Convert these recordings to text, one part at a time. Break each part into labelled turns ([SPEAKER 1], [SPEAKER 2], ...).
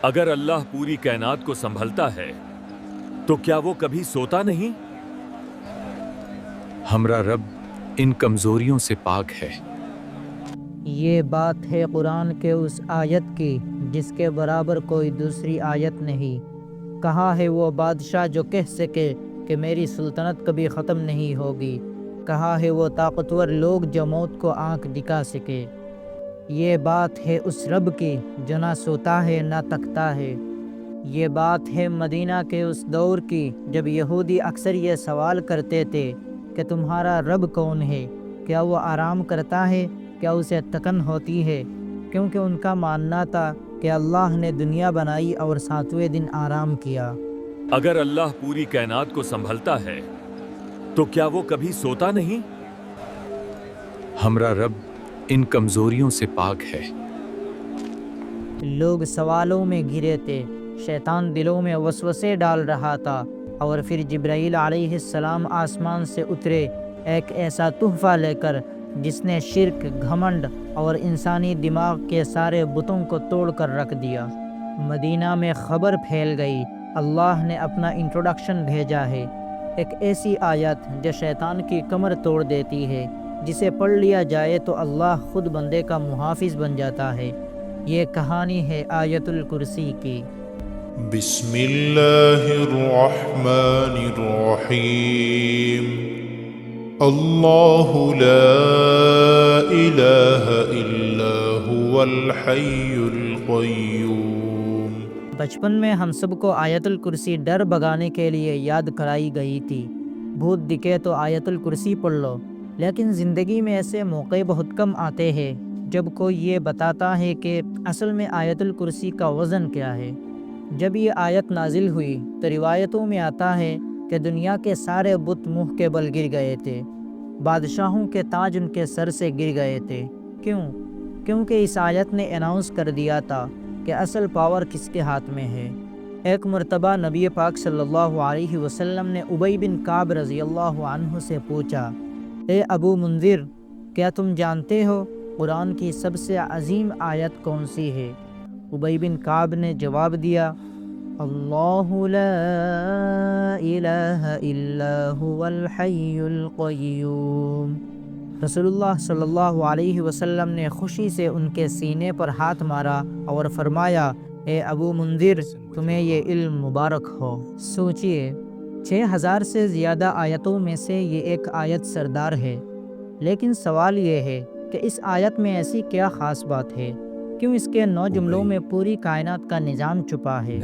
[SPEAKER 1] اگر اللہ پوری کائنات کو سنبھلتا ہے تو کیا وہ کبھی سوتا نہیں؟
[SPEAKER 2] ہمارا رب ان کمزوریوں سے پاک ہے۔
[SPEAKER 3] یہ بات ہے قرآن کے اس آیت کی جس کے برابر کوئی دوسری آیت نہیں۔ کہاں ہے وہ بادشاہ جو کہہ سکے کہ میری سلطنت کبھی ختم نہیں ہوگی؟ کہاں ہے وہ طاقتور لوگ جو موت کو آنکھ دکھا سکے؟ یہ بات ہے اس رب کی جو نہ سوتا ہے نہ تکتا ہے۔ یہ بات ہے مدینہ کے اس دور کی جب یہودی اکثر یہ سوال کرتے تھے کہ تمہارا رب کون ہے؟ کیا وہ آرام کرتا ہے؟ کیا اسے تکن ہوتی ہے؟ کیونکہ ان کا ماننا تھا کہ اللہ نے دنیا بنائی اور ساتویں دن آرام کیا۔
[SPEAKER 1] اگر اللہ پوری کائنات کو سنبھلتا ہے تو کیا وہ کبھی سوتا نہیں؟
[SPEAKER 2] ہمارا رب ان کمزوریوں سے پاک ہے۔
[SPEAKER 3] لوگ سوالوں میں گھرے تھے، شیطان دلوں میں وسوسے ڈال رہا تھا، اور پھر جبرائیل علیہ السلام آسمان سے اترے ایک ایسا تحفہ لے کر جس نے شرک، گھمنڈ اور انسانی دماغ کے سارے بتوں کو توڑ کر رکھ دیا۔ مدینہ میں خبر پھیل گئی، اللہ نے اپنا انٹروڈکشن بھیجا ہے، ایک ایسی آیت جو شیطان کی کمر توڑ دیتی ہے، جسے پڑھ لیا جائے تو اللہ خود بندے کا محافظ بن جاتا ہے۔ یہ کہانی ہے آیت الکرسی کی۔
[SPEAKER 4] بسم اللہ الرحمن الرحیم اللہ لا الہ الا هو الحی القیوم۔
[SPEAKER 3] بچپن میں ہم سب کو آیت الکرسی ڈر بھگانے کے لیے یاد کرائی گئی تھی، بھوت دکھے تو آیت الکرسی پڑھ لو، لیکن زندگی میں ایسے موقع بہت کم آتے ہیں جب کوئی یہ بتاتا ہے کہ اصل میں آیت الکرسی کا وزن کیا ہے۔ جب یہ آیت نازل ہوئی تو روایتوں میں آتا ہے کہ دنیا کے سارے بت منہ کے بل گر گئے تھے، بادشاہوں کے تاج ان کے سر سے گر گئے تھے۔ کیوں؟ کیونکہ اس آیت نے اناؤنس کر دیا تھا کہ اصل پاور کس کے ہاتھ میں ہے۔ ایک مرتبہ نبی پاک صلی اللہ علیہ وسلم نے ابی بن کعب رضی اللہ عنہ سے پوچھا، اے ابو منذر، کیا تم جانتے ہو قرآن کی سب سے عظیم آیت کون سی ہے؟ ابی بن کعب نے جواب دیا، اللہ لا الہ الا هو الحی القیوم۔ رسول اللہ صلی اللہ علیہ وسلم نے خوشی سے ان کے سینے پر ہاتھ مارا اور فرمایا، اے ابو منذر، تمہیں یہ علم مبارک ہو۔ سوچئے، 6000 سے زیادہ آیتوں میں سے یہ ایک آیت سردار ہے، لیکن سوال یہ ہے کہ اس آیت میں ایسی کیا خاص بات ہے؟ کیوں اس کے 9 جملوں میں پوری کائنات کا نظام چھپا ہے؟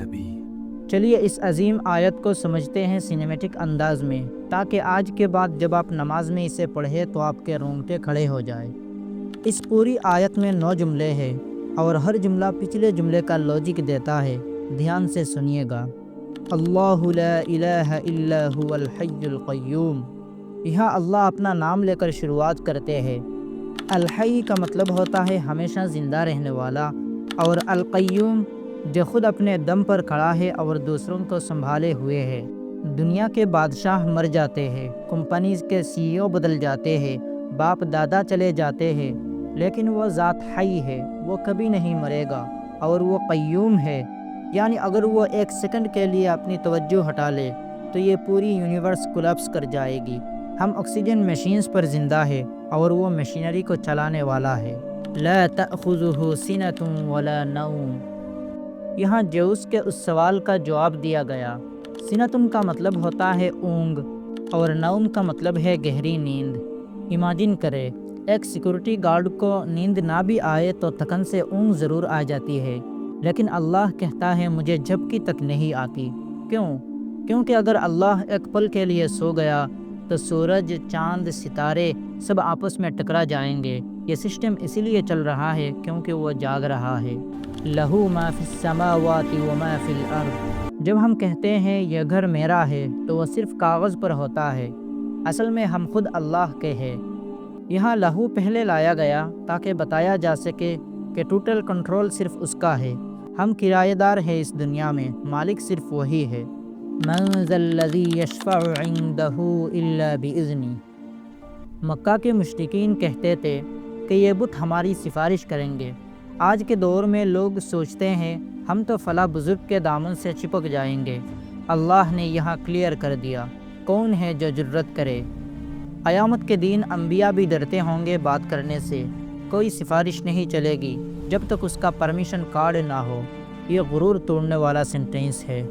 [SPEAKER 3] چلیے اس عظیم آیت کو سمجھتے ہیں سینیمیٹک انداز میں، تاکہ آج کے بعد جب آپ نماز میں اسے پڑھیں تو آپ کے رونگٹے کھڑے ہو جائیں۔ اس پوری آیت میں 9 جملے ہیں، اور ہر جملہ پچھلے جملے کا لاجک دیتا ہے۔ دھیان سے سنیے گا۔ اللہ لا الہ الا هو الحی القیوم۔ یہاں اللہ اپنا نام لے کر شروعات کرتے ہیں۔ الحی کا مطلب ہوتا ہے ہمیشہ زندہ رہنے والا، اور القیوم جو خود اپنے دم پر کھڑا ہے اور دوسروں کو سنبھالے ہوئے ہے۔ دنیا کے بادشاہ مر جاتے ہیں، کمپنیز کے سی او بدل جاتے ہیں، باپ دادا چلے جاتے ہیں، لیکن وہ ذات حی ہے، وہ کبھی نہیں مرے گا، اور وہ قیوم ہے، یعنی اگر وہ ایک سیکنڈ کے لیے اپنی توجہ ہٹا لے تو یہ پوری یونیورس کولیپس کر جائے گی۔ ہم آکسیجن مشینز پر زندہ ہے، اور وہ مشینری کو چلانے والا ہے۔ لا تأخذہ سنۃ ولا نوم۔ یہاں زیوس کے اس سوال کا جواب دیا گیا۔ سنتم کا مطلب ہوتا ہے اونگ، اور نوم کا مطلب ہے گہری نیند۔ امیجن کرے، ایک سیکورٹی گارڈ کو نیند نہ بھی آئے تو تھکن سے اونگ ضرور آ جاتی ہے، لیکن اللہ کہتا ہے مجھے جھپکی تک نہیں آتی۔ کیوں؟ کیونکہ اگر اللہ ایک پل کے لیے سو گیا تو سورج، چاند، ستارے سب آپس میں ٹکرا جائیں گے۔ یہ سسٹم اسی لیے چل رہا ہے کیونکہ وہ جاگ رہا ہے۔ لہو ما فی السماوات وما فی الارض۔ جب ہم کہتے ہیں یہ گھر میرا ہے تو وہ صرف کاغذ پر ہوتا ہے، اصل میں ہم خود اللہ کے ہیں۔ یہاں لہو پہلے لایا گیا تاکہ بتایا جا سکے کہ ٹوٹل کنٹرول صرف اس کا ہے، ہم کرایہ دار ہیں اس دنیا میں، مالک صرف وہی ہے۔ من ذا الذی یشفع عندہ الا باذنہ۔ مکہ کے مشرکین کہتے تھے کہ یہ بت ہماری سفارش کریں گے۔ آج کے دور میں لوگ سوچتے ہیں ہم تو فلاں بزرگ کے دامن سے چپک جائیں گے۔ اللہ نے یہاں کلیئر کر دیا، کون ہے جو جرت کرے۔ قیامت کے دن انبیاء بھی ڈرتے ہوں گے بات کرنے سے، کوئی سفارش نہیں چلے گی جب تک اس کا پرمیشن کارڈ نہ ہو۔ یہ غرور توڑنے والا سینٹینس ہے۔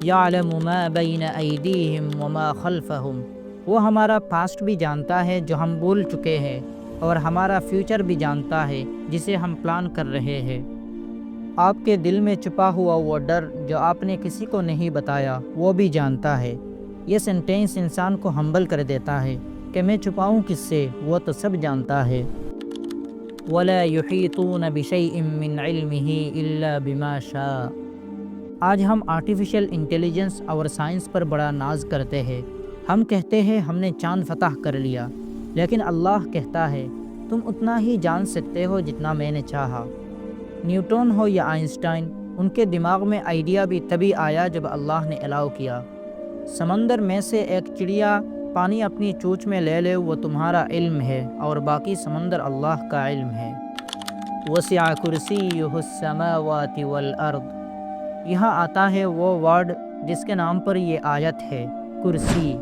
[SPEAKER 3] یعلم ما بین ایدیہم وما خلفہم، وہ ہمارا پاسٹ بھی جانتا ہے جو ہم بھول چکے ہیں، اور ہمارا فیوچر بھی جانتا ہے جسے ہم پلان کر رہے ہیں۔ آپ کے دل میں چھپا ہوا وہ ڈر جو آپ نے کسی کو نہیں بتایا وہ بھی جانتا ہے۔ یہ سینٹینس انسان کو ہمبل کر دیتا ہے کہ میں چھپاؤں کس سے، وہ تو سب جانتا ہے۔ وَلَا يُحِيطُونَ بِشَيْءٍ مِّنْ عِلْمِهِ إِلَّا بِمَا شَاءَ۔ آج ہم آرٹیفیشل انٹیلیجنس اور سائنس پر بڑا ناز کرتے ہیں۔ ہم کہتے ہیں ہم نے چاند فتح کر لیا، لیکن اللہ کہتا ہے تم اتنا ہی جان سکتے ہو جتنا میں نے چاہا۔ نیوٹن ہو یا آئنسٹائن، ان کے دماغ میں آئیڈیا بھی تبھی آیا جب اللہ نے الاؤ کیا۔ سمندر میں سے ایک چڑیا پانی اپنی چونچ میں لے لے، وہ تمہارا علم ہے، اور باقی سمندر اللہ کا علم ہے۔ وسع کرسیہ السماوات والارض، یہاں آتا ہے وہ ورڈ جس کے نام پر یہ آیت ہے، کرسی۔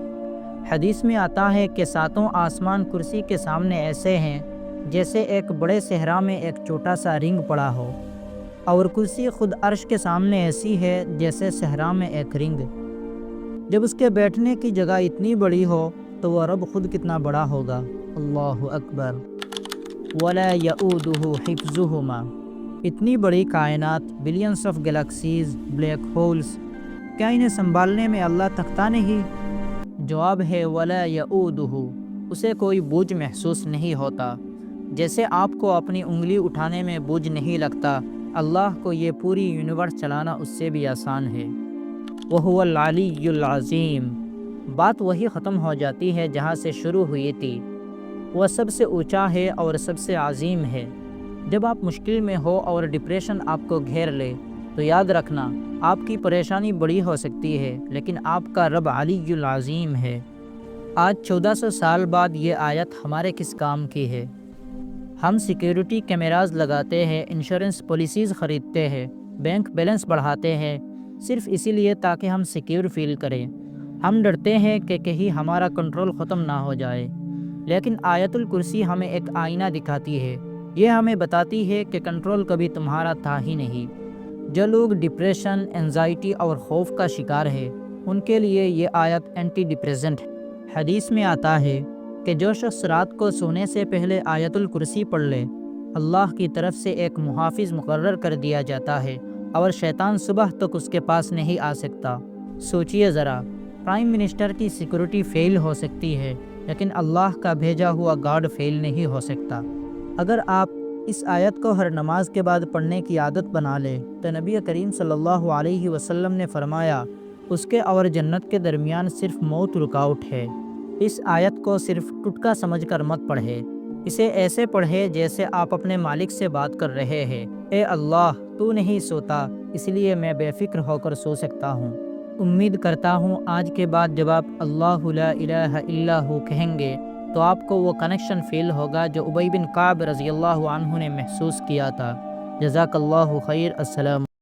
[SPEAKER 3] حدیث میں آتا ہے کہ ساتوں آسمان کرسی کے سامنے ایسے ہیں جیسے ایک بڑے صحرا میں ایک چھوٹا سا رنگ پڑا ہو، اور کرسی خود عرش کے سامنے ایسی ہے جیسے صحرا میں ایک رنگ۔ جب اس کے بیٹھنے کی جگہ اتنی بڑی ہو تو وہ رب خود کتنا بڑا ہوگا۔ اللہ اکبر۔ وَلَا يَؤُودُهُ حِفْظُهُمَا، اتنی بڑی کائنات، balance of galaxies, black holes, کیا انہیں سنبھالنے میں اللہ تھکتا نہیں؟ جواب ہے وَلَا يَؤُودُهُ، اسے کوئی بوجھ محسوس نہیں ہوتا۔ جیسے آپ کو اپنی انگلی اٹھانے میں بوجھ نہیں لگتا، اللہ کو یہ پوری یونیورس چلانا اس سے بھی آسان ہے۔ وَهُوَ الْعَلِيُّ الْعَظِيمُ، بات وہی ختم ہو جاتی ہے جہاں سے شروع ہوئی تھی۔ وہ سب سے اونچا ہے اور سب سے عظیم ہے۔ جب آپ مشکل میں ہو اور ڈپریشن آپ کو گھیر لے تو یاد رکھنا آپ کی پریشانی بڑی ہو سکتی ہے، لیکن آپ کا رب علی العظیم ہے۔ آج 1400 سال بعد یہ آیت ہمارے کس کام کی ہے؟ ہم سیکیورٹی کیمراز لگاتے ہیں، انشورنس پالیسیز خریدتے ہیں، بینک بیلنس بڑھاتے ہیں، صرف اسی لیے تاکہ ہم سیکیور فیل کریں۔ ہم ڈرتے ہیں کہ کہیں ہمارا کنٹرول ختم نہ ہو جائے، لیکن آیت الکرسی ہمیں ایک آئینہ دکھاتی ہے۔ یہ ہمیں بتاتی ہے کہ کنٹرول کبھی تمہارا تھا ہی نہیں۔ جو لوگ ڈپریشن، انزائٹی اور خوف کا شکار ہے، ان کے لیے یہ آیت اینٹی ڈپریسنٹ ہے۔ حدیث میں آتا ہے کہ جو شخص رات کو سونے سے پہلے آیت الکرسی پڑھ لے، اللہ کی طرف سے ایک محافظ مقرر کر دیا جاتا ہے، اور شیطان صبح تک اس کے پاس نہیں آ سکتا۔ سوچئے ذرا، پرائم منسٹر کی سیکورٹی فیل ہو سکتی ہے، لیکن اللہ کا بھیجا ہوا گارڈ فیل نہیں ہو سکتا۔ اگر آپ اس آیت کو ہر نماز کے بعد پڑھنے کی عادت بنا لیں تو نبی کریم صلی اللہ علیہ وسلم نے فرمایا اس کے اور جنت کے درمیان صرف موت رکاوٹ ہے۔ اس آیت کو صرف ٹٹکا سمجھ کر مت پڑھے، اسے ایسے پڑھے جیسے آپ اپنے مالک سے بات کر رہے ہیں۔ اے اللہ، تو نہیں سوتا، اس لیے میں بے فکر ہو کر سو سکتا ہوں۔ امید کرتا ہوں آج کے بعد جب آپ اللہ لا الہ الا ہو کہیں گے تو آپ کو وہ کنیکشن فیل ہوگا جو ابی بن کعب رضی اللہ عنہ نے محسوس کیا تھا۔ جزاک اللہ خیر۔ السلام